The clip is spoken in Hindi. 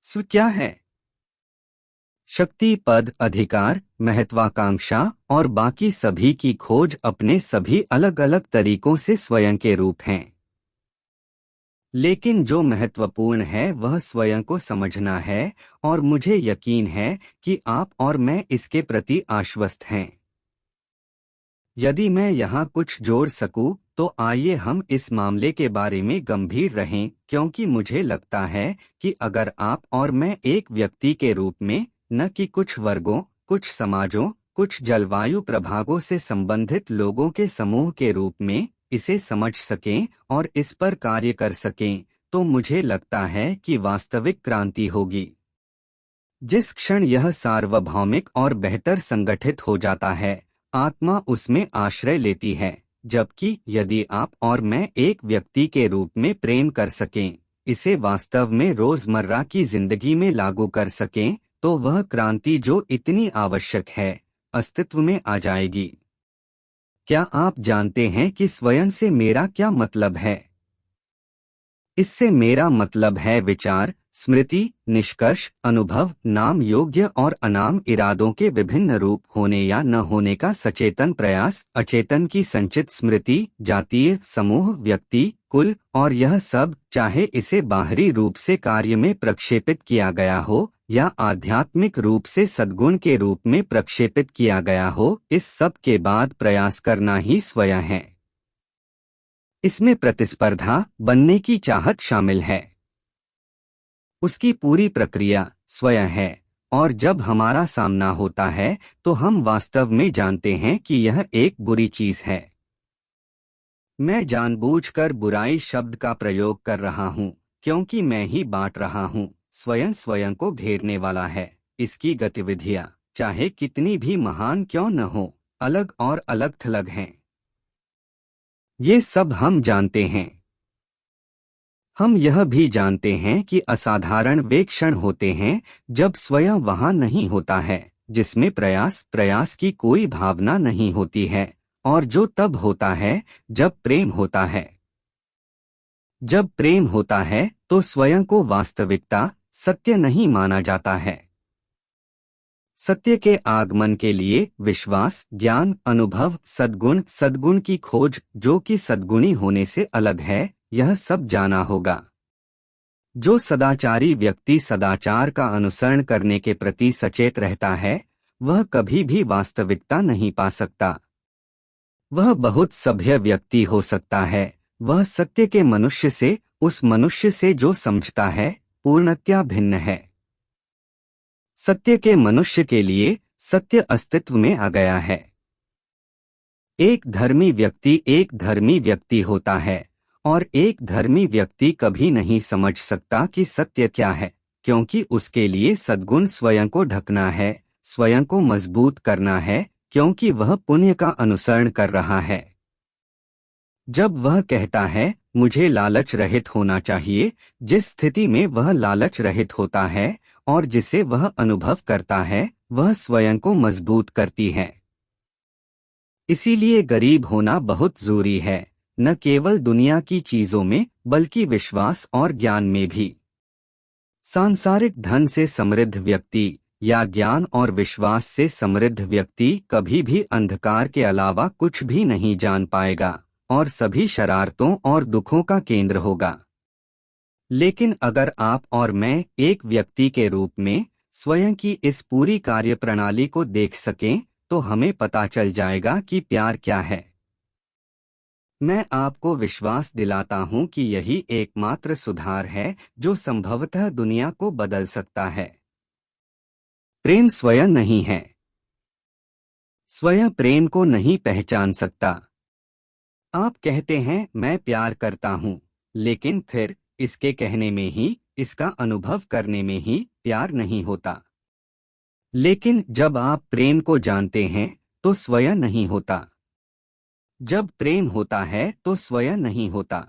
स्व क्या है? शक्ति, पद, अधिकार, महत्वाकांक्षा और बाकी सभी की खोज अपने सभी अलग अलग तरीकों से स्वयं के रूप हैं। लेकिन जो महत्वपूर्ण है वह स्वयं को समझना है, और मुझे यकीन है कि आप और मैं इसके प्रति आश्वस्त हैं। यदि मैं यहाँ कुछ जोड़ सकूं, तो आइए हम इस मामले के बारे में गंभीर रहें, क्योंकि मुझे लगता है कि अगर आप और मैं एक व्यक्ति के रूप में, न कि कुछ वर्गों, कुछ समाजों, कुछ जलवायु प्रभागों से संबंधित लोगों के समूह के रूप में इसे समझ सकें और इस पर कार्य कर सकें, तो मुझे लगता है कि वास्तविक क्रांति होगी। जिस क्षण यह सार्वभौमिक और बेहतर संगठित हो जाता है, आत्मा उसमें आश्रय लेती है। जबकि यदि आप और मैं एक व्यक्ति के रूप में प्रेम कर सकें, इसे वास्तव में रोजमर्रा की जिंदगी में लागू कर सकें, तो वह क्रांति जो इतनी आवश्यक है, अस्तित्व में आ जाएगी। क्या आप जानते हैं कि स्वयं से मेरा क्या मतलब है? इससे मेरा मतलब है विचार, स्मृति, निष्कर्ष, अनुभव, नाम योग्य और अनाम इरादों के विभिन्न रूप होने या न होने का सचेतन प्रयास, अचेतन की संचित स्मृति, जातीय समूह, व्यक्ति, कुल, और यह सब, चाहे इसे बाहरी रूप से कार्य में प्रक्षेपित किया गया हो या आध्यात्मिक रूप से सद्गुण के रूप में प्रक्षेपित किया गया हो, इस सब के बाद प्रयास करना ही स्वयं है। इसमें प्रतिस्पर्धा, बनने की चाहत शामिल है। उसकी पूरी प्रक्रिया स्वयं है, और जब हमारा सामना होता है तो हम वास्तव में जानते हैं कि यह एक बुरी चीज है। मैं जानबूझकर बुराई शब्द का प्रयोग कर रहा हूँ, क्योंकि मैं ही बांट रहा हूँ। स्वयं स्वयं को घेरने वाला है। इसकी गतिविधियाँ, चाहे कितनी भी महान क्यों न हो, अलग और अलग थलग हैं। ये सब हम जानते हैं। हम यह भी जानते हैं कि असाधारण वे क्षण होते हैं जब स्वयं वहाँ नहीं होता है, जिसमें प्रयास की कोई भावना नहीं होती है, और जो तब होता है जब प्रेम होता है। जब प्रेम होता है तो स्वयं को वास्तविकता, सत्य नहीं माना जाता है। सत्य के आगमन के लिए विश्वास, ज्ञान, अनुभव, सद्गुण की खोज, जो कि सद्गुणी होने से अलग है, यह सब जाना होगा। जो सदाचारी व्यक्ति सदाचार का अनुसरण करने के प्रति सचेत रहता है, वह कभी भी वास्तविकता नहीं पा सकता। वह बहुत सभ्य व्यक्ति हो सकता है, वह सत्य के मनुष्य से, उस मनुष्य से जो समझता है, पूर्णतया भिन्न है। सत्य के मनुष्य के लिए सत्य अस्तित्व में आ गया है। एक धर्मी व्यक्ति होता है, और एक धर्मी व्यक्ति कभी नहीं समझ सकता कि सत्य क्या है, क्योंकि उसके लिए सद्गुण स्वयं को ढकना है, स्वयं को मजबूत करना है, क्योंकि वह पुण्य का अनुसरण कर रहा है। जब वह कहता है, मुझे लालच रहित होना चाहिए, जिस स्थिति में वह लालच रहित होता है और जिसे वह अनुभव करता है, वह स्वयं को मजबूत करती है। इसीलिए गरीब होना बहुत जरूरी है, न केवल दुनिया की चीजों में, बल्कि विश्वास और ज्ञान में भी। सांसारिक धन से समृद्ध व्यक्ति या ज्ञान और विश्वास से समृद्ध व्यक्ति कभी भी अंधकार के अलावा कुछ भी नहीं जान पाएगा, और सभी शरारतों और दुखों का केंद्र होगा। लेकिन अगर आप और मैं एक व्यक्ति के रूप में स्वयं की इस पूरी कार्यप्रणाली को देख सकें, तो हमें पता चल जाएगा कि प्यार क्या है। मैं आपको विश्वास दिलाता हूं कि यही एकमात्र सुधार है जो संभवतः दुनिया को बदल सकता है। प्रेम स्वयं नहीं है। स्वयं प्रेम को नहीं पहचान सकता। आप कहते हैं मैं प्यार करता हूं, लेकिन फिर इसके कहने में ही, इसका अनुभव करने में ही प्यार नहीं होता। लेकिन जब आप प्रेम को जानते हैं तो स्वयं नहीं होता। जब प्रेम होता है तो स्वयं नहीं होता।